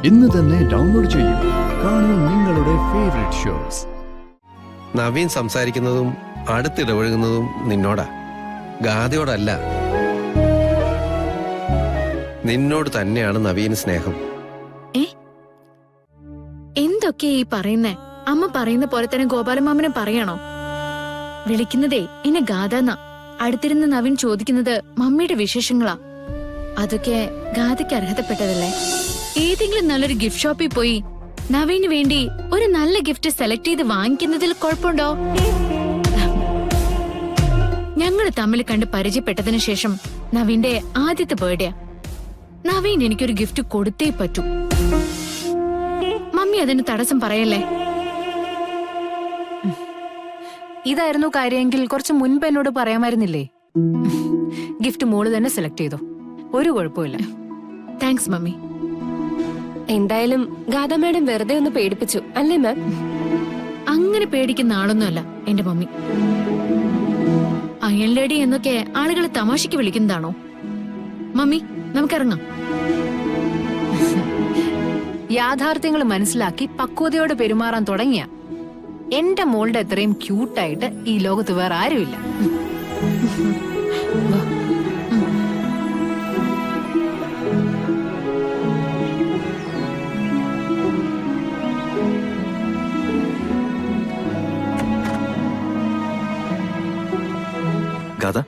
ഇന്ന് തന്നെ ഡൗൺലോഡ് ചെയ്യൂ. കാണൂ നിങ്ങളുടെ ഫേവറേറ്റ് ഷോസ്. നവീൻ സംസാരിക്കുന്നതും അടുത്തിടപഴകുന്നതും നിന്നോടാ, ഗാഥയോടല്ല. നിന്നോട് തന്നെയാണ് നവീൻ സ്നേഹം. എന്തൊക്കെയാ ഈ പറയുന്നേ? അമ്മ പറയുന്ന പോലെ തന്നെ ഗോപാലമാമനെ പറയണോ? വിളിക്കുന്നതേ എന്നെ ഗാഥന്നാ. അടുത്തിരുന്ന് നവീൻ ചോദിക്കുന്നത് മമ്മിയുടെ വിശേഷങ്ങളാ. അതൊക്കെ ഗാഥയ്ക്ക് അർഹതപ്പെട്ടതല്ലേ? ഏതെങ്കിലും നല്ലൊരു ഗിഫ്റ്റ് ഷോപ്പിൽ പോയി നവീന് വേണ്ടി ഒരു നല്ല ഗിഫ്റ്റ് സെലക്ട് ചെയ്ത് വാങ്ങിക്കുന്നതിൽ കുഴപ്പമുണ്ടോ? ഞങ്ങള് തമ്മിൽ കണ്ട് പരിചയപ്പെട്ടതിന് ശേഷം നവീന്റെ ആദ്യത്തെ ബർത്ത്ഡേ. നവീൻ എനിക്കൊരു ഗിഫ്റ്റ് കൊടുത്തേ പറ്റൂ. മമ്മി അതിന് തടസ്സം പറയല്ലേ? ഇതായിരുന്നു കാര്യമെങ്കിൽ കുറച്ച് മുൻപ് എന്നോട് പറയാമായിരുന്നില്ലേ? ഗിഫ്റ്റ് മോള് തന്നെ സെലക്ട് ചെയ്തോ, ഒരു കുഴപ്പമില്ല. Thanks mummy. എന്തായാലും ഗാഥ മാഡം വെറുതെ ഒന്ന് പേടിപ്പിച്ചു അല്ലേ മാം? അങ്ങനെ പേടിക്കുന്ന ആളൊന്നുമല്ല എന്റെ മമ്മി. അയൺ ലേഡി എന്നൊക്കെ ആളുകൾ തമാശയ്ക്ക് വിളിക്കുന്നതാണോ? മമ്മി, നമുക്കിറങ്ങാം. യാഥാർത്ഥ്യങ്ങൾ മനസ്സിലാക്കി പക്വതയോടെ പെരുമാറാൻ തുടങ്ങിയ എന്റെ മോളുടെ അത്രയും ക്യൂട്ടായിട്ട് ഈ ലോകത്ത് വേറെ ആരുമില്ല. ഗാഥ,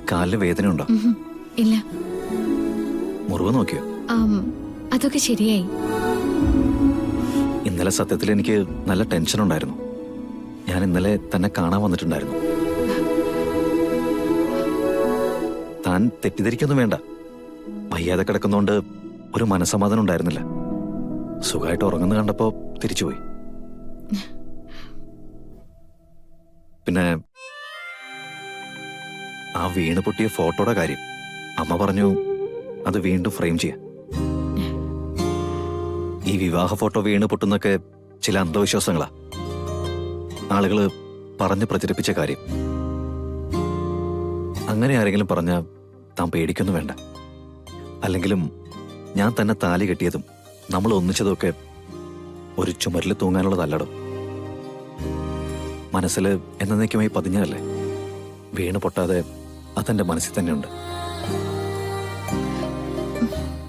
കാലിന് വേദനയുണ്ടോ? ഇല്ല. മുറിവ് നോക്കിയോ? അതൊക്കെ ശരിയായി. ഇന്നലെ സത്യത്തിൽ എനിക്ക് നല്ല ടെൻഷൻ ഉണ്ടായിരുന്നു. ഞാൻ ഇന്നലെ തന്നെ കാണാൻ വന്നിട്ടുണ്ടായിരുന്നു. താൻ തെറ്റിദ്ധരിക്കൊന്നും വേണ്ട. വയ്യാതെ കിടക്കുന്നോണ്ട് ഒരു മനസ്സമാധാനം ഉണ്ടായിരുന്നില്ല. സുഖമായിട്ട് ഉറങ്ങുന്ന കണ്ടപ്പോ തിരിച്ചുപോയി. പിന്നെ ആ വീണ് പൊട്ടിയ ഫോട്ടോയുടെ കാര്യം അമ്മ പറഞ്ഞു അത് വീണ്ടും ഫ്രെയിം ചെയ്യാൻ. ഈ വിവാഹ ഫോട്ടോ വീണ് പൊട്ടുന്നൊക്കെ ചില അന്ധവിശ്വാസങ്ങളാ, ആളുകള് പറഞ്ഞു പ്രചരിപ്പിച്ച കാര്യം. അങ്ങനെ ആരെങ്കിലും പറഞ്ഞ താൻ പേടിക്കൊന്നും വേണ്ട. അല്ലെങ്കിലും ഞാൻ തന്നെ താലി കെട്ടിയതും നമ്മൾ ഒന്നിച്ചതൊക്കെ ഒരു ചുമരിൽ തൂങ്ങാനുള്ളതല്ലടോ. മനസ്സിൽ എന്നേക്കുമായി പതിഞ്ഞതല്ലേ. വീണ് പൊട്ടാതെ അതെന്റെ മനസ്സിൽ തന്നെയുണ്ട്.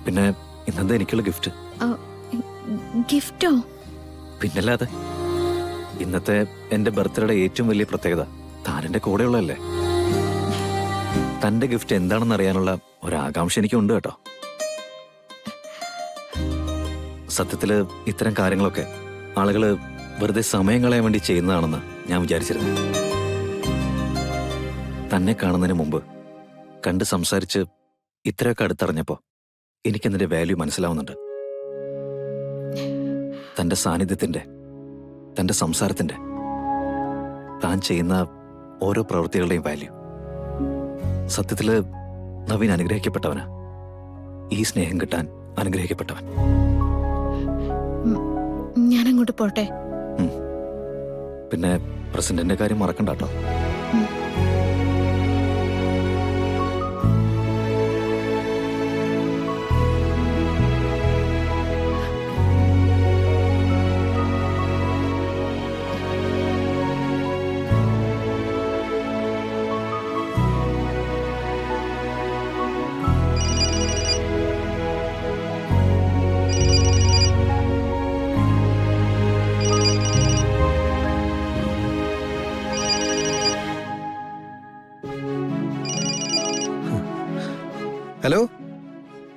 പിന്നെ ഇന്നെന്താ എനിക്കുള്ള ഗിഫ്റ്റ്? ഗിഫ്റ്റോ? പിന്നല്ലാതെ. ഇന്നത്തെ എന്റെ ബർത്ത്ഡേയുടെ ഏറ്റവും വലിയ പ്രത്യേകത താൻ എന്റെ കൂടെയുള്ളതല്ലേ. തന്റെ ഗിഫ്റ്റ് എന്താണെന്ന് അറിയാനുള്ള ഒരാകാംക്ഷ എനിക്കുണ്ട് കേട്ടോ. സത്യത്തില് ഇത്തരം കാര്യങ്ങളൊക്കെ ആളുകള് വെറുതെ സമയം കളയാൻ വേണ്ടി ചെയ്യുന്നതാണെന്ന് ഞാൻ വിചാരിച്ചിരുന്നു. തന്നെ കാണുന്നതിന് മുമ്പ് കണ്ട് സംസാരിച്ച് ഇത്രയൊക്കെ അടുത്തറിഞ്ഞപ്പോ എനിക്കെതിന്റെ വാല്യൂ മനസ്സിലാവുന്നുണ്ട്. തന്റെ സാന്നിധ്യത്തിന്റെ, തന്റെ സംസാരത്തിന്റെ, താൻ ചെയ്യുന്ന ഓരോ പ്രവൃത്തികളുടെയും വാല്യൂ. സത്യത്തില് നവീൻ അനുഗ്രഹിക്കപ്പെട്ടവനാ. ഈ സ്നേഹം കിട്ടാൻ അനുഗ്രഹിക്കപ്പെട്ടവൻ. ഞാനങ്ങോട്ട് പോട്ടെ. പിന്നെ പ്രസിഡന്റിന്റെ കാര്യം മറക്കണ്ട കേട്ടോ. ഹലോ,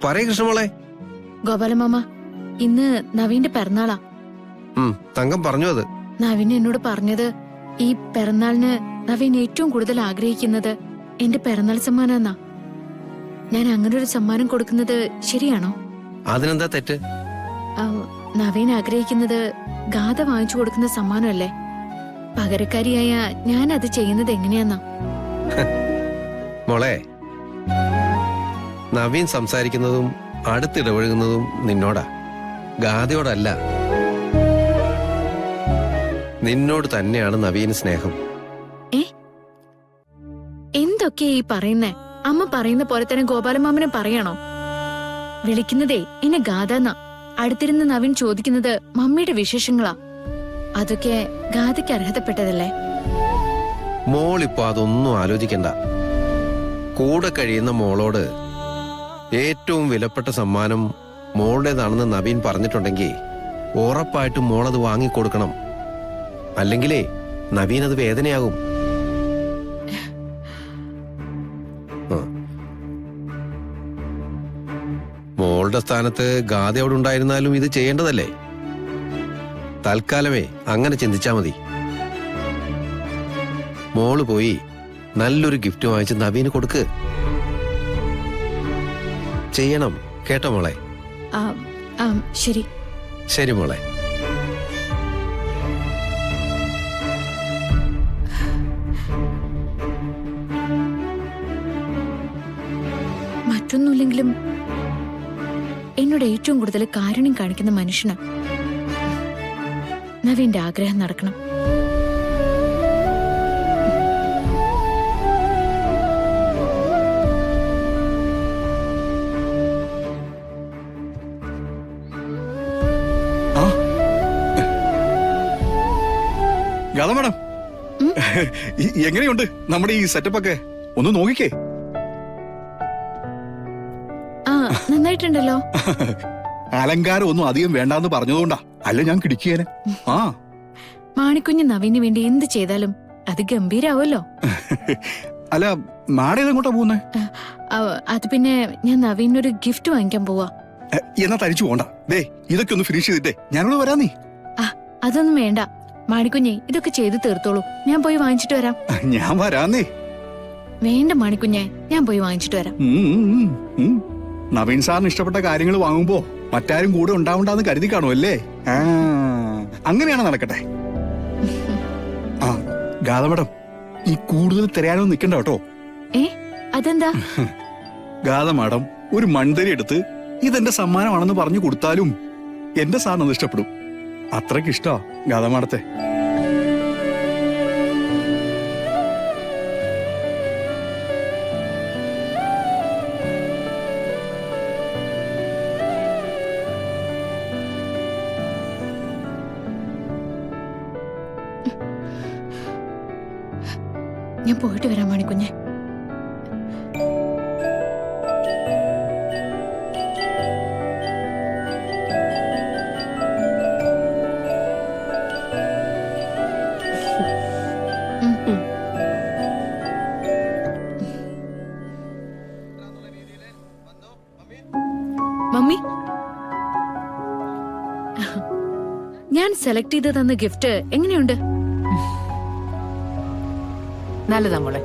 പറയ കൃഷ്ണമോളെ. ഗോപാലമാമ, ഇന്ന് നവീന്റെ പിറന്നാളാ. തങ്കം പറഞ്ഞു. അത് നവീൻ എന്നോട് പറഞ്ഞത് ഈ പിറന്നാളിന് നവീൻ ഏറ്റവും കൂടുതൽ ആഗ്രഹിക്കുന്നത് എന്റെ പിറന്നാൾ സമ്മാനാന്നാ. ഞാൻ അങ്ങനെ ഒരു സമ്മാനം കൊടുക്കുന്നത് ശരിയാണോ? അതിനെന്താ തെറ്റ്? നവീൻ ആഗ്രഹിക്കുന്നത് ഗാഥ വാങ്ങിച്ചു കൊടുക്കുന്ന സമ്മാനമല്ലേ. പകരക്കാരിയായ ഞാൻ അത് ചെയ്യുന്നത് എങ്ങനെയാന്നാ? മോളെ, നവീൻ സംസാരിക്കുന്നതും അടുത്തിടപഴകുന്നതും നിന്നോടാ, ഗാഥയോടല്ല. നിന്നോട് തന്നെയാണ് നവീന് സ്നേഹം. എന്തൊക്കെയാ ഈ പറയുന്നേ? അമ്മ പറയുന്ന പോലെ തന്നെ ഗോപാലമാമനെ പറയണോ? വിളിക്കുന്നതേ എന്നെ ഗാഥാന്നാ. അടുത്തിരുന്ന് നവീൻ ചോദിക്കുന്നത് മമ്മിയുടെ വിശേഷങ്ങളാ. അതൊക്കെ ഗാഥയ്ക്ക് അർഹതപ്പെട്ടതല്ലേ? മോളിപ്പോ അതൊന്നും ആലോചിക്കണ്ട. കൂടെ കഴിയുന്ന മോളോട് ഏറ്റവും വിലപ്പെട്ട സമ്മാനം മോളുടേതാണെന്ന് നവീൻ പറഞ്ഞിട്ടുണ്ടെങ്കിൽ ഉറപ്പായിട്ടും മോളത് വാങ്ങിക്കൊടുക്കണം. അല്ലെങ്കിലേ നവീൻ അത് വേദനയാകും. മോളുടെ സ്ഥാനത്ത് ഗാഥ അവിടെ ഉണ്ടായിരുന്നാലും ഇത് ചെയ്യേണ്ടതല്ലേ? തൽക്കാലമേ അങ്ങനെ ചിന്തിച്ചാ മതി. മോള് പോയി നല്ലൊരു ഗിഫ്റ്റ് വാങ്ങിച്ച് നവീന് കൊടുക്ക്. ചെയ്യണം കേട്ടോ മോളെ? ശരി. ശരി മോളെ. മറ്റൊന്നുമില്ലെങ്കിലും എന്നോട് ഏറ്റവും കൂടുതൽ കാരുണ്യം കാണിക്കുന്ന മനുഷ്യനാ. നവീന്റെ ആഗ്രഹം നടക്കണം. ഗാഥ മാഡം, എങ്ങനെയുണ്ട് നമ്മുടെ ഈ സെറ്റപ്പ് ഒക്കെ? ഒന്ന് നോക്കിക്കേ. നന്നായിട്ടുണ്ടല്ലോ. അലങ്കാരം ഒന്നും അധികം വേണ്ടാന്ന് പറഞ്ഞതുകൊണ്ടാ, അല്ല ഞാൻ കിടിക്കേനെ. ആ മാണിക്കുഞ്ഞ് നവീന് വേണ്ടി എന്ത് ചെയ്താലും അത് ഗംഭീരാവല്ലോ. അല്ല മാഡം ഇതെങ്ങോട്ടാ പോകുന്നേ? അത് പിന്നെ ഞാൻ നവീനൊരു ഗിഫ്റ്റ് വാങ്ങിക്കാൻ പോവാ. എന്നാ തനിച്ചു പോണ്ട. ദേ ഇതൊക്കെ ഒന്ന് ഫിനിഷ് ചെയ്തിട്ടേ ഞാനിവിടെ വരാന്നേ. അതൊന്നും വേണ്ട മാണിക്കുഞ്ഞെ, ഇതൊക്കെ ചെയ്ത് തീർത്തോളൂ. ഞാൻ പോയി വാങ്ങിച്ചിട്ട് വരാം. ഞാൻ വരാന്നേ. വേണ്ട മാണിക്കുഞ്ഞെ, ഞാൻ പോയി വാങ്ങിച്ചിട്ട് വരാം. നവീൻ സാറിന് ഇഷ്ടപ്പെട്ട കാര്യങ്ങൾ വാങ്ങുമ്പോ മറ്റാരും കൂടെ ഉണ്ടാവണ്ടെന്ന് കരുതി കാണുമല്ലേ? അങ്ങനെയാണ് നടക്കട്ടെ. ആ ഗാഥ മാഡം, ഈ കൂടുതൽ തിരയാനൊന്നും നിൽക്കണ്ട കേട്ടോ. അതെന്താ? ഗാഥ മാഡം ഒരു മൺതരി എടുത്ത് ഇതെന്റെ സമ്മാനമാണെന്ന് പറഞ്ഞു കൊടുത്താലും എന്റെ സാറിന് അത് ഇഷ്ടപ്പെടും. അത്രയ്ക്ക് ഇഷ്ടാ ഗാഥ മാഡത്തെ. ഞാൻ പോയിട്ട് വരാം മാണിക്കുഞ്ഞെ. മമ്മി, ഞാൻ സെലക്ട് ചെയ്ത് തന്ന ഗിഫ്റ്റ് എങ്ങനെയുണ്ട്? നല്ലതാ മോളെ.